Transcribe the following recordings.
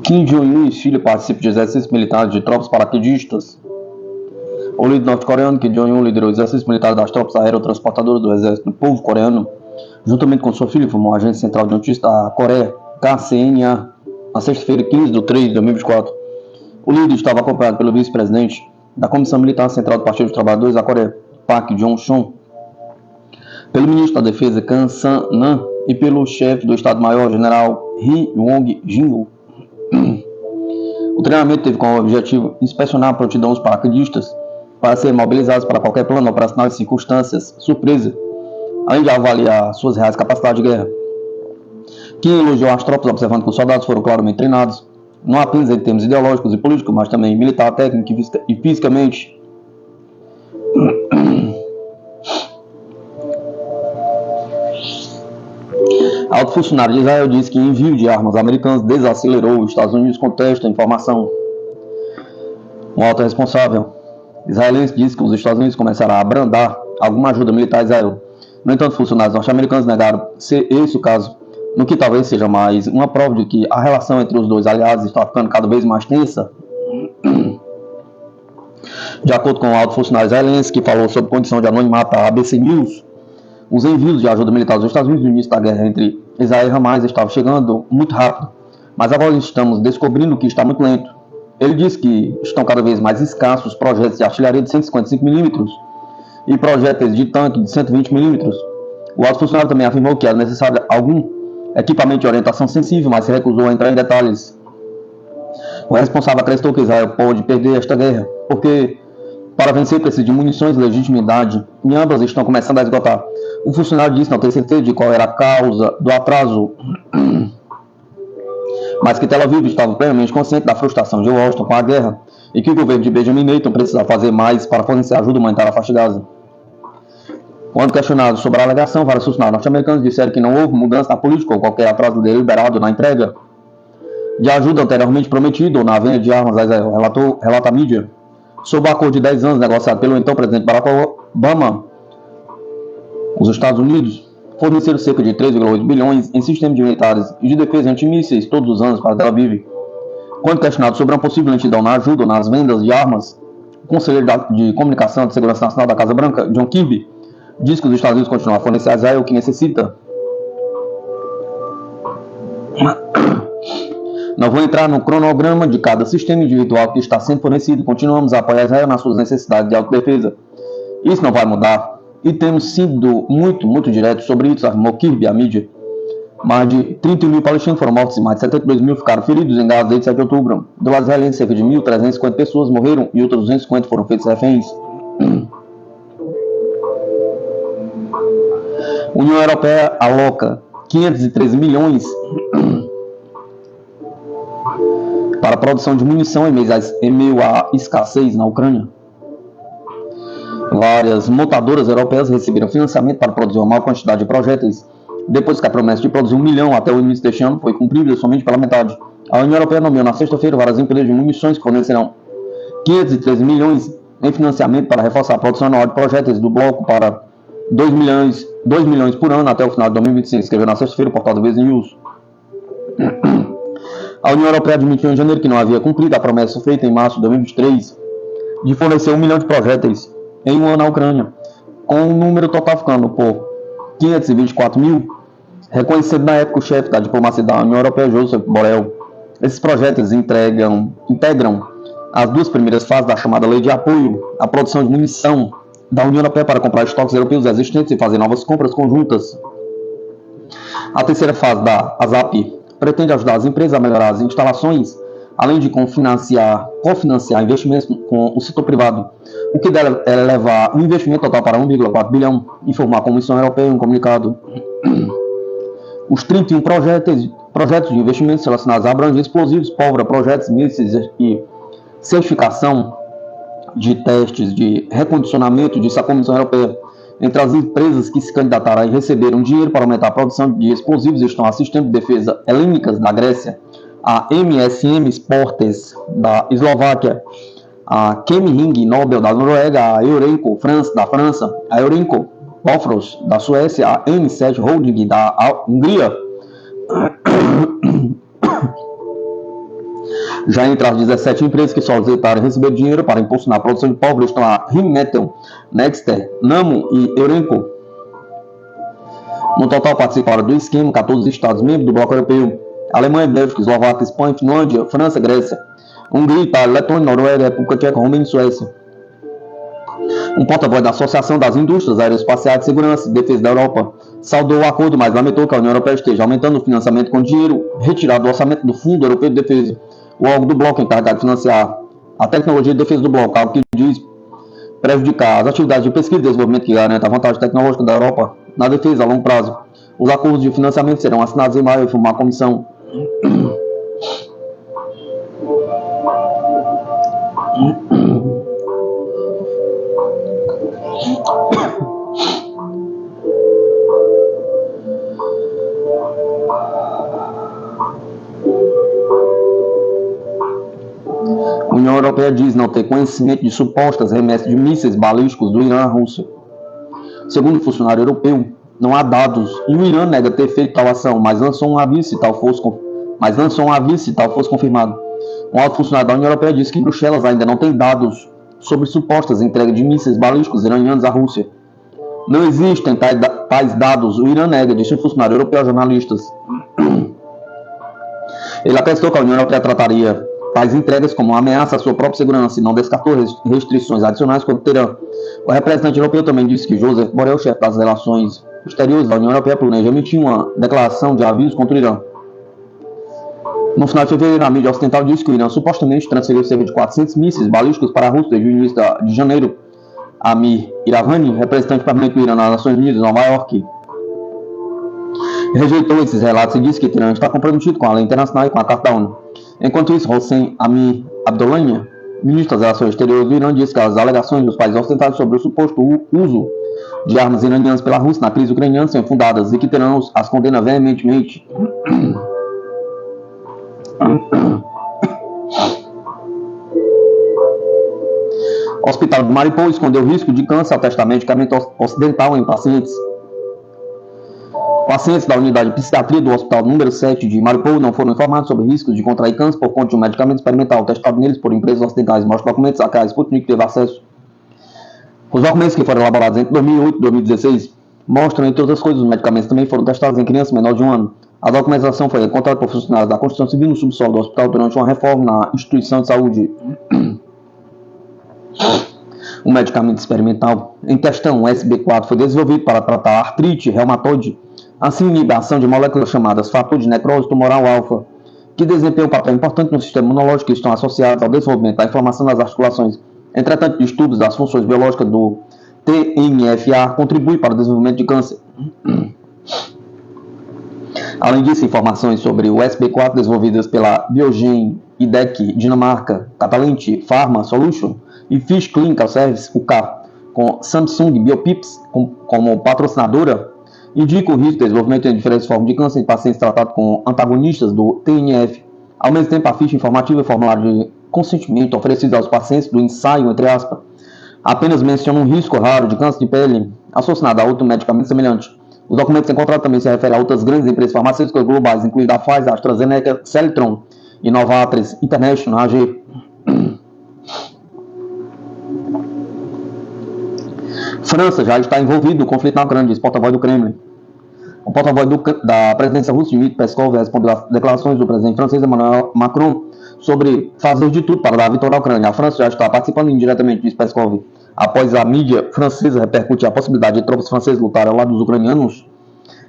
Kim Jong-un e Chile participam de exercícios militares de tropas paraquedistas. O líder norte-coreano Kim Jong-un liderou o exercício militar das tropas aerotransportadoras do exército do povo coreano, juntamente com sua filha, informou a agência central de notícias da Coreia, KCNA, na sexta-feira, 15 de 3 de 2024. O líder estava acompanhado pelo vice-presidente da Comissão Militar Central do Partido dos Trabalhadores da Coreia, Park Jong-chon, pelo ministro da Defesa, Kang Sang-nam, e pelo chefe do Estado-Maior, general Ri Yong-jin. O treinamento teve como objetivo inspecionar a prontidão dos paraquedistas para serem mobilizados para qualquer plano operacional de circunstâncias surpresa, além de avaliar suas reais capacidades de guerra. Kim elogiou as tropas, observando que os soldados foram claramente treinados, não apenas em termos ideológicos e políticos, mas também militar, técnico e fisicamente. Alto funcionário de Israel disse que o envio de armas americanas desacelerou. Os Estados Unidos contestam a informação. Um alto responsável israelense disse que os Estados Unidos começaram a abrandar alguma ajuda militar a Israel. No entanto, funcionários norte-americanos negaram ser esse o caso, no que talvez seja mais uma prova de que a relação entre os dois aliados está ficando cada vez mais tensa. De acordo com o alto funcionário israelense, que falou sob condição de anonimato à ABC News, os envios de ajuda militar dos Estados Unidos no início da guerra entre Israel e Hamas estavam chegando muito rápido, mas agora estamos descobrindo que está muito lento. Ele disse que estão cada vez mais escassos projetos de artilharia de 155mm e projéteis de tanque de 120mm. O alto funcionário também afirmou que era necessário algum equipamento de orientação sensível, mas se recusou a entrar em detalhes. O responsável acrescentou que Israel pode perder esta guerra, porque para vencer precisa de munições e legitimidade, e ambas estão começando a esgotar. O funcionário disse não ter certeza de qual era a causa do atraso, mas que Tel Aviv estava plenamente consciente da frustração de Washington com a guerra e que o governo de Benjamin Netanyahu precisava fazer mais para fornecer ajuda humanitária à faixa de Gaza. Quando questionados sobre a alegação, vários funcionários norte-americanos disseram que não houve mudança na política ou qualquer atraso deliberado na entrega de ajuda anteriormente prometida ou na venda de armas a Israel, relata a mídia. Sob o acordo de 10 anos negociado pelo então presidente Barack Obama, os Estados Unidos forneceram cerca de 3,8 bilhões em sistemas de militares e de defesa antimísseis todos os anos para Tel Aviv. Quando questionado sobre uma possível lentidão na ajuda ou nas vendas de armas, o conselheiro de Comunicação de Segurança Nacional da Casa Branca, John Kirby, diz que os Estados Unidos continuam a fornecer a Israel o que necessita. Não vou entrar no cronograma de cada sistema individual que está sendo fornecido. Continuamos a apoiar Israel nas suas necessidades de autodefesa. Isso não vai mudar. E temos sido muito diretos sobre isso, afirmou Kirby à mídia. Mais de 31 mil palestinos foram mortos e mais de 72 mil ficaram feridos em Gaza desde 7 de outubro. Do lado israelense, cerca de 1.350 pessoas morreram e outras 250 foram feitas reféns. A União Europeia aloca 513 milhões para a produção de munição em meio à escassez na Ucrânia. Várias montadoras europeias receberam financiamento para produzir uma maior quantidade de projéteis, depois que a promessa de produzir 1 milhão até o início deste ano foi cumprida somente pela metade. A União Europeia nomeou na sexta-feira várias empresas de munições que fornecerão 513 milhões em financiamento para reforçar a produção anual de projéteis do bloco para 2 milhões por ano até o final de 2025, escreveu na sexta-feira o portal do BZ News. A União Europeia admitiu em janeiro que não havia cumprido a promessa feita em março de 2023 de fornecer 1 milhão de projéteis em um ano à Ucrânia, com o número total ficando por 524 mil, reconhecendo na época o chefe da diplomacia da União Europeia, Josep Borrell. Esses projéteis integram as duas primeiras fases da chamada Lei de Apoio à Produção de Munição da União Europeia para comprar estoques europeus existentes e fazer novas compras conjuntas. A terceira fase da ASAP pretende ajudar as empresas a melhorar as instalações, além de cofinanciar investimentos com o setor privado, o que deve levar o investimento total para 1,4 bilhão, informou a Comissão Europeia em um comunicado. Os 31 projetos de investimentos relacionados a abrangem explosivos, pólvora, projetos, mísseis e certificação de testes de recondicionamento, disse a Comissão Europeia. Entre as empresas que se candidataram e receberam dinheiro para aumentar a produção de explosivos estão a Sistema de Defesa Hellenikas da Grécia, a MSM Sportes da Eslováquia, a Chemring Nobel da Noruega, a Eurenco da França, a Eurenco Bofors da Suécia, a M7 Holding da Hungria. Já entre as 17 empresas que solicitaram receber dinheiro para impulsionar a produção de pólvora estão a Rheinmetall, Nexter, Nammo e Eurenco. No total participaram do esquema 14 Estados-membros do Bloco Europeu: Alemanha, Bélgica, Eslováquia, Espanha, Finlândia, França, Grécia, Hungria, Itália, Letônia, Noruega, República Tcheca, Romênia e Suécia. Um porta-voz da Associação das Indústrias Aeroespaciais de Segurança e Defesa da Europa saudou o acordo, mas lamentou que a União Europeia esteja aumentando o financiamento com dinheiro retirado do orçamento do Fundo Europeu de Defesa, o órgão do bloco encarregado de financiar a tecnologia de defesa do bloco, algo que diz prejudicar as atividades de pesquisa e desenvolvimento que garantem a vantagem tecnológica da Europa na defesa a longo prazo. Os acordos de financiamento serão assinados em maio e formar a comissão. A União Europeia diz não ter conhecimento de supostas remessas de mísseis balísticos do Irã à Rússia. Segundo o funcionário europeu, não há dados e o Irã nega ter feito tal ação, mas lançou um aviso se tal fosse confirmado. Um alto funcionário da União Europeia disse que Bruxelas ainda não tem dados sobre supostas entregas de mísseis balísticos iranianos à Rússia. Não existem tais dados, o Irã nega, disse um funcionário europeu a jornalistas. Ele acrescentou que a União Europeia trataria tais entregas como uma ameaça à sua própria segurança e não descartou restrições adicionais contra o Teherã. O representante europeu também disse que Josep Borrell, chefe das relações exteriores da União Europeia, planeja emitir uma declaração de aviso contra o Irã. No final de fevereiro, a mídia ocidental disse que o Irã supostamente transferiu cerca de 400 mísseis balísticos para a Rússia desde o início de janeiro. Amir Iravani, representante permanente do Irã nas Nações Unidas, em Nova York, rejeitou esses relatos e disse que o Irã está comprometido com a lei internacional e com a Carta da ONU. Enquanto isso, Hossein Amir Abdollahian, ministro das Relações Exteriores do Irã, disse que as alegações dos países ocidentais sobre o suposto uso de armas iranianas pela Rússia na crise ucraniana são fundadas e que Teherã as condena veementemente. O Hospital de Mariupol escondeu o risco de câncer ao testar medicamento ocidental em pacientes. Pacientes da unidade de psiquiatria do hospital número 7 de Mariupol não foram informados sobre riscos de contrair câncer por conta de um medicamento experimental testado neles por empresas ocidentais, mostra documentos a quais Sputnik teve acesso. Os documentos que foram elaborados entre 2008 e 2016 mostram, entre outras coisas, os medicamentos também foram testados em crianças menores de 1 ano. A documentação foi encontrada por funcionários da construção civil no subsolo do hospital durante uma reforma na instituição de saúde. Um medicamento experimental em questão, o SB4, foi desenvolvido para tratar artrite reumatoide, assim inibe a ação de moléculas chamadas fator de necrose tumoral alfa, que desempenham um papel importante no sistema imunológico e estão associados ao desenvolvimento da inflamação das articulações. Entretanto, estudos das funções biológicas do TNFA contribuem para o desenvolvimento de câncer. Além disso, informações sobre o SB4 desenvolvidas pela Biogen, IDEC, Dinamarca, Catalent Pharma Solution e Fish Clinical Service, UK, com Samsung Biopips como patrocinadora, indicam o risco de desenvolvimento em diferentes formas de câncer em pacientes tratados com antagonistas do TNF. Ao mesmo tempo, a ficha informativa e o formulário de consentimento oferecidos aos pacientes do ensaio, entre aspas, apenas mencionam um risco raro de câncer de pele associado a outro medicamento semelhante. Os documentos encontrados também se referem a outras grandes empresas farmacêuticas globais, incluindo a Pfizer, AstraZeneca, Celltron e Novartis International AG. França já está envolvido no conflito na Ucrânia, diz porta-voz do Kremlin. O porta-voz da presidência russa, Dmitry Peskov, respondeu às declarações do presidente francês Emmanuel Macron sobre fazer de tudo para dar a vitória à Ucrânia. A França já está participando indiretamente, diz Peskov. Após a mídia francesa repercutir a possibilidade de tropas francesas lutarem ao lado dos ucranianos,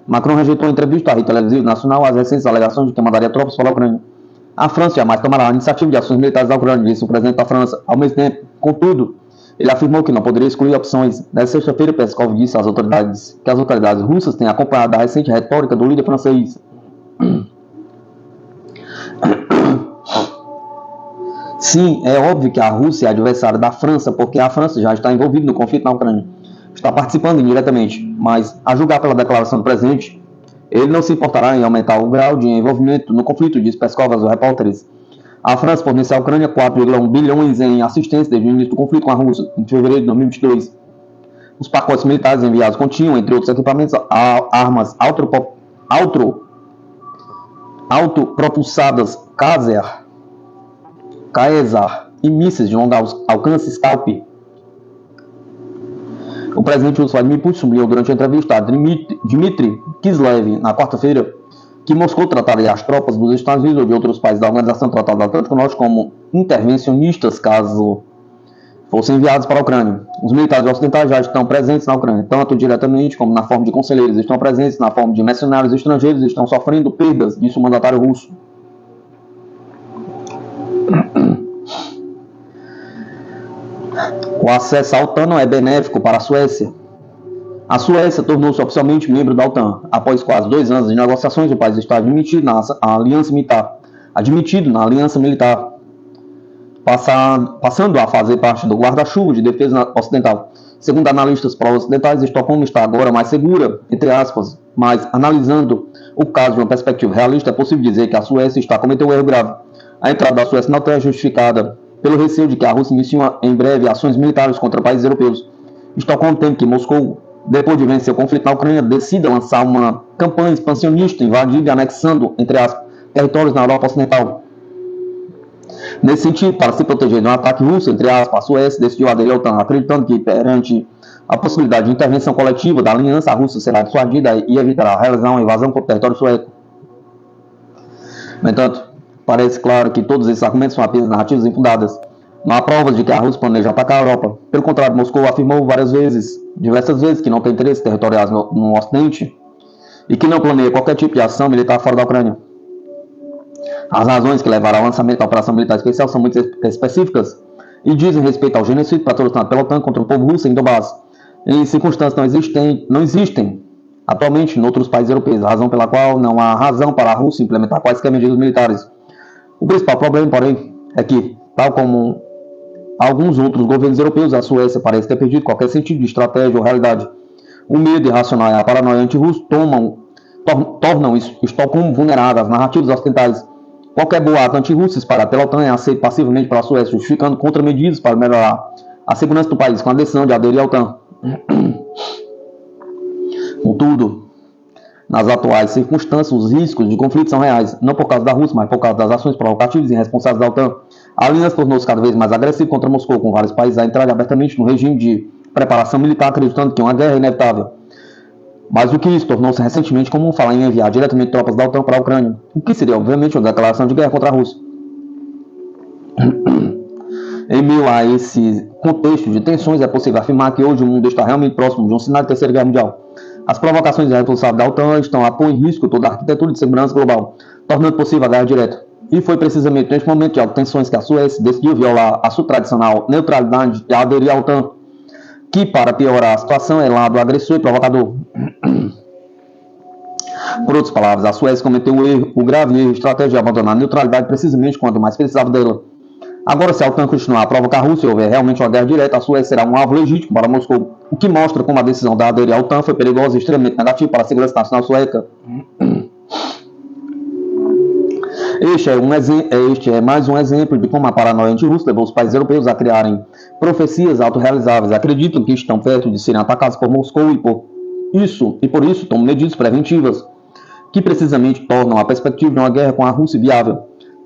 Macron rejeitou em entrevista à rede televisiva nacional as recentes alegações de que mandaria tropas para a Ucrânia. A França jamais tomará a iniciativa de ações militares da Ucrânia, disse o presidente da França. Ao mesmo tempo, contudo, ele afirmou que não poderia excluir opções. Nesta sexta-feira, Peskov disse às autoridades que as autoridades russas têm acompanhado a recente retórica do líder francês. Sim, é óbvio que a Rússia é adversária da França, porque a França já está envolvida no conflito na Ucrânia, está participando indiretamente, mas, a julgar pela declaração do presidente, ele não se importará em aumentar o grau de envolvimento no conflito, diz Peskov aos repórteres. A França forneceu à Ucrânia 4,1 bilhões em assistência desde o início do conflito com a Rússia, em fevereiro de 2022. Os pacotes militares enviados continham, entre outros equipamentos, armas autopropulsadas Caesar e mísseis de longo alcance Scalp. O presidente russo Vladimir Putin sublinhou durante a entrevista a Dmitry Kislev na quarta-feira que Moscou trataria as tropas dos Estados Unidos ou de outros países da Organização do Tratado do Atlântico Norte como intervencionistas caso fossem enviados para a Ucrânia. Os militares ocidentais já estão presentes na Ucrânia, tanto diretamente como na forma de conselheiros, estão presentes na forma de mercenários estrangeiros e estão sofrendo perdas, disse o mandatário russo. O acesso à OTAN não é benéfico para a Suécia. A Suécia tornou-se oficialmente membro da OTAN. Após quase 2 anos de negociações, o país está admitido na aliança militar, passando a fazer parte do guarda-chuva de defesa ocidental. Segundo analistas pró-ocidentais, Estocolmo está agora mais segura, entre aspas, mas analisando o caso de uma perspectiva realista, é possível dizer que a Suécia está cometendo um erro grave. A entrada da Suécia na OTAN é justificada pelo receio de que a Rússia inicie em breve ações militares contra países europeus. Estocolmo teme que Moscou, depois de vencer o conflito na Ucrânia, decida lançar uma campanha expansionista, invadindo e anexando, entre aspas, territórios na Europa Ocidental. Nesse sentido, para se proteger de um ataque russo, entre aspas, a Suécia decidiu aderir ao OTAN, acreditando que, perante a possibilidade de intervenção coletiva da aliança, a Rússia será dissuadida e evitará realizar uma invasão contra o território sueco. No entanto, parece claro que todos esses argumentos são apenas narrativas infundadas. Não há provas de que a Rússia planeja atacar a Europa. Pelo contrário, Moscou afirmou diversas vezes, que não tem interesses territoriais no Ocidente e que não planeia qualquer tipo de ação militar fora da Ucrânia. As razões que levaram ao lançamento da operação militar especial são muito específicas e dizem respeito ao genocídio patrocinado pela OTAN contra o povo russo em Donbass, em circunstâncias não existem atualmente em outros países europeus, razão pela qual não há razão para a Rússia implementar quaisquer medidas militares. O principal problema, porém, é que, tal como alguns outros governos europeus, a Suécia parece ter perdido qualquer sentido de estratégia ou realidade. O medo irracional e a paranoia anti-russa tornam Estocolmo vulnerável às narrativas ocidentais. Qualquer boato anti-russo espalhado pela OTAN é aceito passivamente pela Suécia, justificando contramedidas para melhorar a segurança do país com a decisão de aderir à OTAN. Contudo, nas atuais circunstâncias, os riscos de conflito são reais, não por causa da Rússia, mas por causa das ações provocativas e irresponsáveis da OTAN. A aliança tornou-se cada vez mais agressiva contra Moscou, com vários países a entrarem abertamente no regime de preparação militar, acreditando que uma guerra é inevitável. Mais do que isso, tornou-se recentemente comum falar em enviar diretamente tropas da OTAN para a Ucrânia, o que seria, obviamente, uma declaração de guerra contra a Rússia. Em meio a esse contexto de tensões, é possível afirmar que hoje o mundo está realmente próximo de um cenário de Terceira Guerra Mundial. As provocações irresponsáveis da OTAN estão a pôr em risco toda a arquitetura de segurança global, tornando possível a guerra direta. E foi precisamente neste momento de altas tensões que a Suécia decidiu violar a sua tradicional neutralidade e aderir à OTAN, que, para piorar a situação, é lado agressor e provocador. Por outras palavras, a Suécia cometeu o grave erro de estratégia de abandonar a neutralidade precisamente quando mais precisava dela. Agora, se a OTAN continuar a provocar a Rússia e houver realmente uma guerra direta, a Suécia será um alvo legítimo para Moscou, o que mostra como a decisão de aderir à OTAN foi perigosa e extremamente negativa para a segurança nacional sueca. Este é mais um exemplo de como a paranoia anti-russa levou os países europeus a criarem profecias autorrealizáveis. Acreditam que estão perto de serem atacados por Moscou e por isso tomam medidas preventivas, que precisamente tornam a perspectiva de uma guerra com a Rússia viável.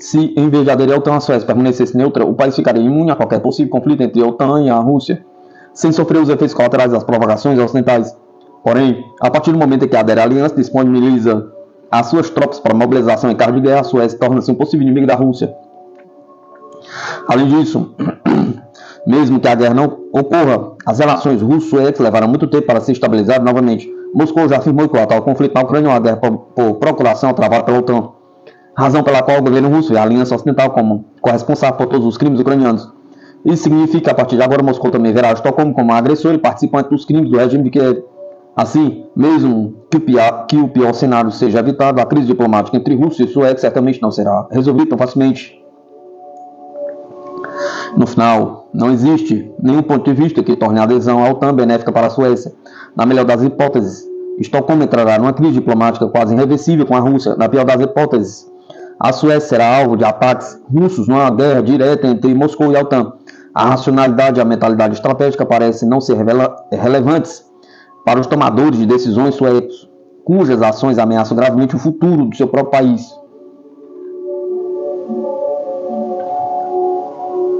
Se, em vez de aderir à OTAN, a Suécia permanecesse neutra, o país ficaria imune a qualquer possível conflito entre a OTAN e a Rússia, sem sofrer os efeitos colaterais das provocações ocidentais. Porém, a partir do momento em que a aliança disponibiliza as suas tropas para mobilização em caso de guerra, a Suécia torna-se um possível inimigo da Rússia. Além disso, mesmo que a guerra não ocorra, as relações russo-suecas levarão muito tempo para se estabilizar novamente. Moscou já afirmou que o atual conflito na Ucrânia é uma guerra por procuração travada pela OTAN, razão pela qual o governo russo vê a aliança ocidental como corresponsável por todos os crimes ucranianos. Isso significa que a partir de agora Moscou também verá Estocolmo como agressor e participante dos crimes do regime de Kiev. Assim, mesmo que o pior cenário seja evitado, a crise diplomática entre Rússia e Suécia certamente não será resolvida tão facilmente. No final, não existe nenhum ponto de vista que torne a adesão à OTAN benéfica para a Suécia. Na melhor das hipóteses, Estocolmo entrará numa crise diplomática quase irreversível com a Rússia. Na pior das hipóteses, a Suécia será alvo de ataques russos numa guerra direta entre Moscou e a OTAN. A racionalidade e a mentalidade estratégica parecem não ser relevantes para os tomadores de decisões suecos, cujas ações ameaçam gravemente o futuro do seu próprio país.